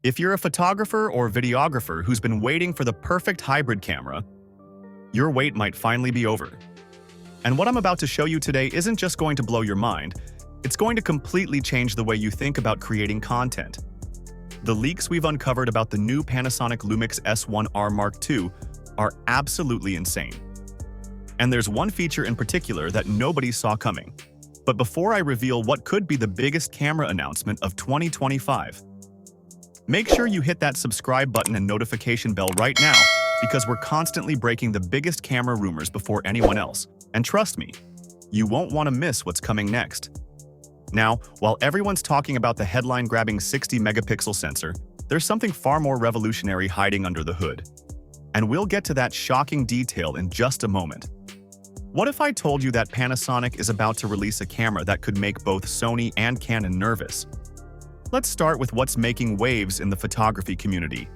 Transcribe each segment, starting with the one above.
If you're a photographer or videographer who's been waiting for the perfect hybrid camera, your wait might finally be over. And what I'm about to show you today isn't just going to blow your mind, it's going to completely change the way you think about creating content. The leaks we've uncovered about the new Panasonic Lumix S1R Mark II are absolutely insane. And there's one feature in particular that nobody saw coming. But before I reveal what could be the biggest camera announcement of 2025, make sure you hit that subscribe button and notification bell right now, because we're constantly breaking the biggest camera rumors before anyone else. And trust me, you won't want to miss what's coming next. Now, while everyone's talking about the headline-grabbing 60-megapixel sensor, there's something far more revolutionary hiding under the hood. And we'll get to that shocking detail in just a moment. What if I told you that Panasonic is about to release a camera that could make both Sony and Canon nervous? Let's start with what's making waves in the photography community,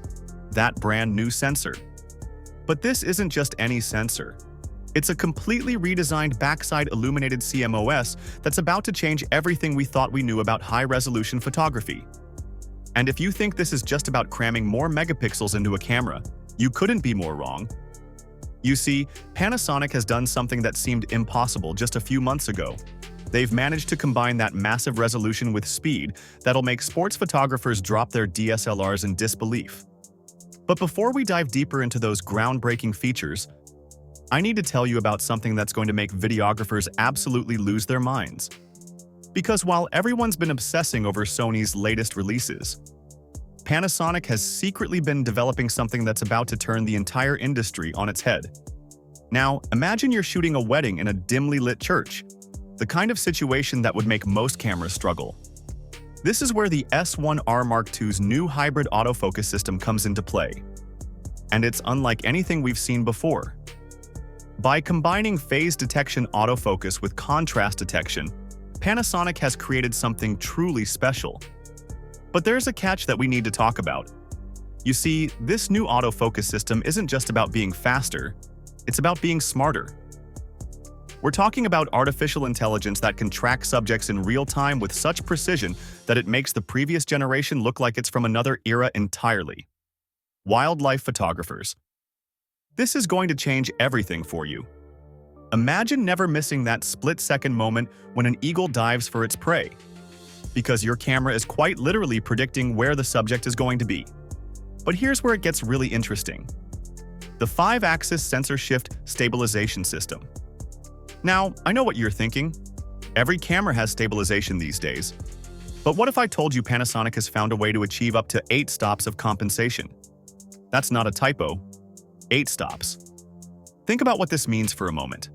that brand new sensor. But this isn't just any sensor. It's a completely redesigned backside illuminated CMOS that's about to change everything we thought we knew about high-resolution photography. And if you think this is just about cramming more megapixels into a camera, you couldn't be more wrong. You see, Panasonic has done something that seemed impossible just a few months ago. They've managed to combine that massive resolution with speed that'll make sports photographers drop their DSLRs in disbelief. But before we dive deeper into those groundbreaking features, I need to tell you about something that's going to make videographers absolutely lose their minds. Because while everyone's been obsessing over Sony's latest releases, Panasonic has secretly been developing something that's about to turn the entire industry on its head. Now, imagine you're shooting a wedding in a dimly lit church, the kind of situation that would make most cameras struggle. This is where the S1R Mark II's new hybrid autofocus system comes into play. And it's unlike anything we've seen before. By combining phase detection autofocus with contrast detection, Panasonic has created something truly special. But there's a catch that we need to talk about. You see, this new autofocus system isn't just about being faster, it's about being smarter. We're talking about artificial intelligence that can track subjects in real time with such precision that it makes the previous generation look like it's from another era entirely. Wildlife photographers. This is going to change everything for you. Imagine never missing that split-second moment when an eagle dives for its prey, because your camera is quite literally predicting where the subject is going to be. But here's where it gets really interesting. The 5-axis sensor shift stabilization system. Now, I know what you're thinking. Every camera has stabilization these days. But what if I told you Panasonic has found a way to achieve up to 8 stops of compensation? That's not a typo. 8 stops. Think about what this means for a moment.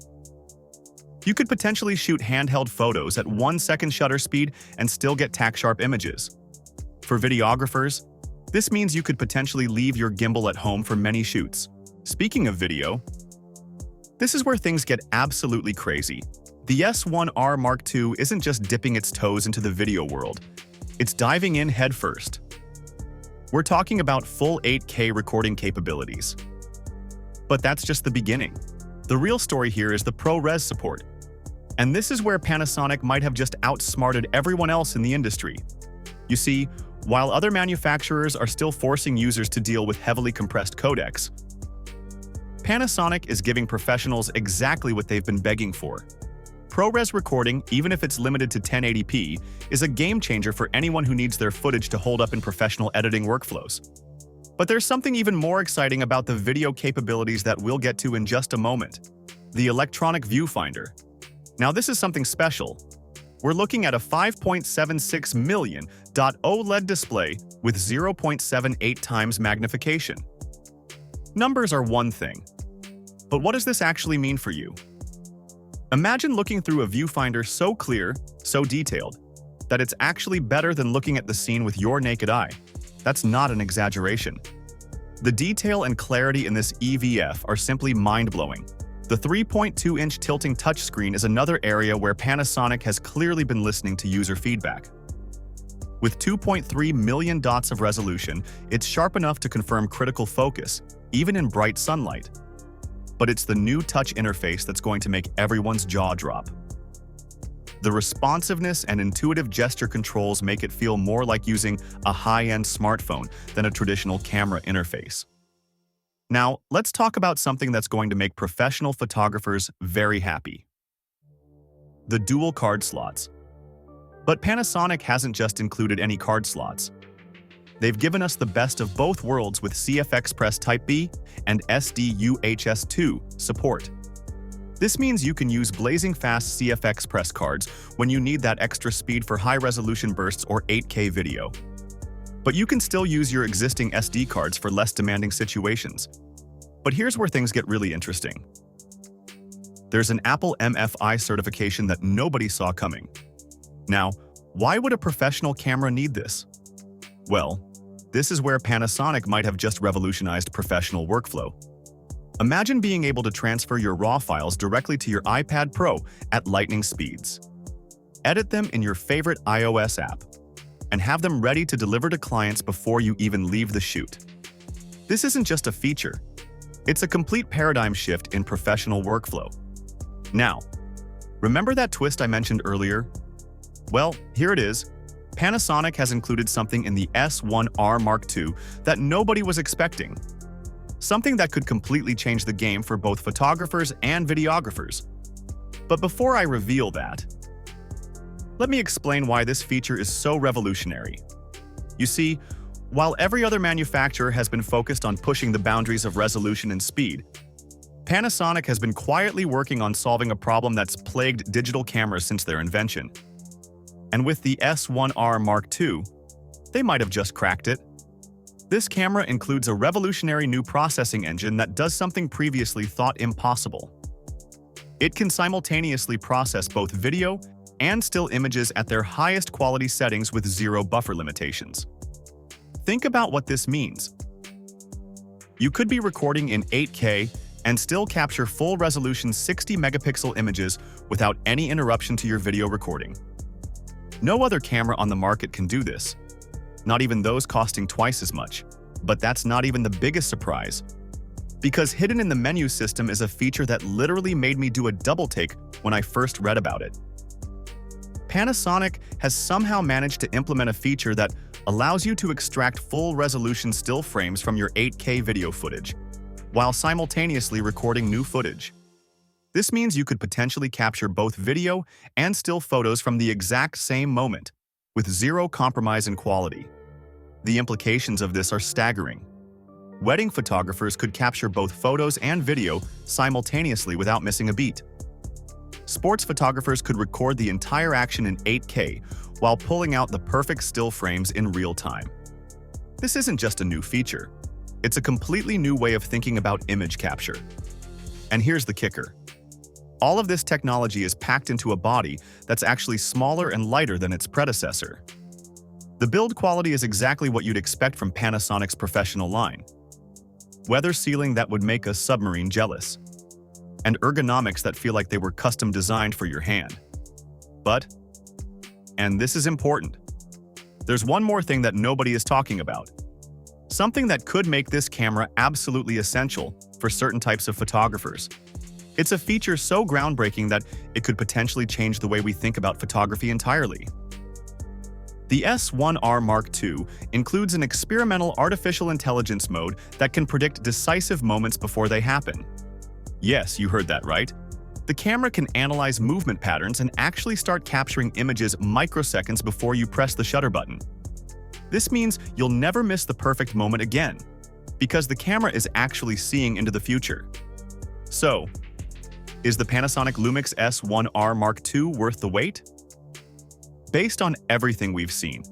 You could potentially shoot handheld photos at 1-second shutter speed and still get tack-sharp images. For videographers, this means you could potentially leave your gimbal at home for many shoots. Speaking of video, this is where things get absolutely crazy. The S1R Mark II isn't just dipping its toes into the video world, it's diving in headfirst. We're talking about full 8K recording capabilities. But that's just the beginning. The real story here is the ProRes support. And this is where Panasonic might have just outsmarted everyone else in the industry. You see, while other manufacturers are still forcing users to deal with heavily compressed codecs, Panasonic is giving professionals exactly what they've been begging for. ProRes recording, even if it's limited to 1080p, is a game-changer for anyone who needs their footage to hold up in professional editing workflows. But there's something even more exciting about the video capabilities that we'll get to in just a moment. The electronic viewfinder. Now this is something special. We're looking at a 5.76 million OLED display with 0.78 times magnification. Numbers are one thing, but what does this actually mean for you? Imagine looking through a viewfinder so clear, so detailed, that it's actually better than looking at the scene with your naked eye. That's not an exaggeration. The detail and clarity in this EVF are simply mind-blowing. The 3.2-inch tilting touchscreen is another area where Panasonic has clearly been listening to user feedback. With 2.3 million dots of resolution, it's sharp enough to confirm critical focus, even in bright sunlight. But it's the new touch interface that's going to make everyone's jaw drop. The responsiveness and intuitive gesture controls make it feel more like using a high-end smartphone than a traditional camera interface. Now, let's talk about something that's going to make professional photographers very happy: the dual card slots. But Panasonic hasn't just included any card slots. They've given us the best of both worlds with CF Express Type-B and SD-UHS-2 support. This means you can use blazing fast CF Express cards when you need that extra speed for high-resolution bursts or 8K video. But you can still use your existing SD cards for less demanding situations. But here's where things get really interesting. There's an Apple MFI certification that nobody saw coming. Now, why would a professional camera need this? Well, this is where Panasonic might have just revolutionized professional workflow. Imagine being able to transfer your RAW files directly to your iPad Pro at lightning speeds. Edit them in your favorite iOS app, and have them ready to deliver to clients before you even leave the shoot. This isn't just a feature. It's a complete paradigm shift in professional workflow. Now, remember that twist I mentioned earlier? Well, here it is. Panasonic has included something in the S1R Mark II that nobody was expecting. Something that could completely change the game for both photographers and videographers. But before I reveal that, let me explain why this feature is so revolutionary. You see, while every other manufacturer has been focused on pushing the boundaries of resolution and speed, Panasonic has been quietly working on solving a problem that's plagued digital cameras since their invention. And with the S1R Mark II, they might have just cracked it. This camera includes a revolutionary new processing engine that does something previously thought impossible. It can simultaneously process both video and still images at their highest quality settings with zero buffer limitations. Think about what this means. You could be recording in 8K and still capture full-resolution 60-megapixel images without any interruption to your video recording. No other camera on the market can do this, not even those costing twice as much. But that's not even the biggest surprise, because hidden in the menu system is a feature that literally made me do a double take when I first read about it. Panasonic has somehow managed to implement a feature that allows you to extract full-resolution still frames from your 8K video footage, while simultaneously recording new footage. This means you could potentially capture both video and still photos from the exact same moment, with zero compromise in quality. The implications of this are staggering. Wedding photographers could capture both photos and video simultaneously without missing a beat. Sports photographers could record the entire action in 8K while pulling out the perfect still frames in real time. This isn't just a new feature. It's a completely new way of thinking about image capture. And here's the kicker. All of this technology is packed into a body that's actually smaller and lighter than its predecessor. The build quality is exactly what you'd expect from Panasonic's professional line. Weather sealing that would make a submarine jealous. And ergonomics that feel like they were custom designed for your hand. But, and this is important, there's one more thing that nobody is talking about. Something that could make this camera absolutely essential for certain types of photographers. It's a feature so groundbreaking that it could potentially change the way we think about photography entirely. The S1R Mark II includes an experimental artificial intelligence mode that can predict decisive moments before they happen. Yes, you heard that right. The camera can analyze movement patterns and actually start capturing images microseconds before you press the shutter button. This means you'll never miss the perfect moment again, because the camera is actually seeing into the future. So, is the Panasonic Lumix S1R Mark II worth the wait? Based on everything we've seen,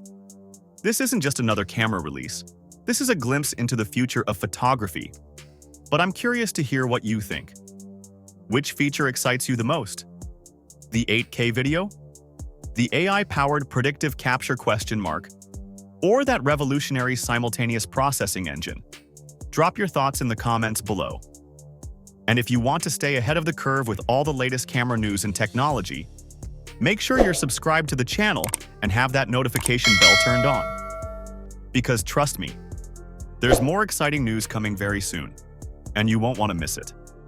this isn't just another camera release. This is a glimpse into the future of photography. But I'm curious to hear what you think. Which feature excites you the most? The 8K video? The AI-powered predictive capture ? Or that revolutionary simultaneous processing engine? Drop your thoughts in the comments below. And if you want to stay ahead of the curve with all the latest camera news and technology, make sure you're subscribed to the channel and have that notification bell turned on. Because trust me, there's more exciting news coming very soon, and you won't want to miss it.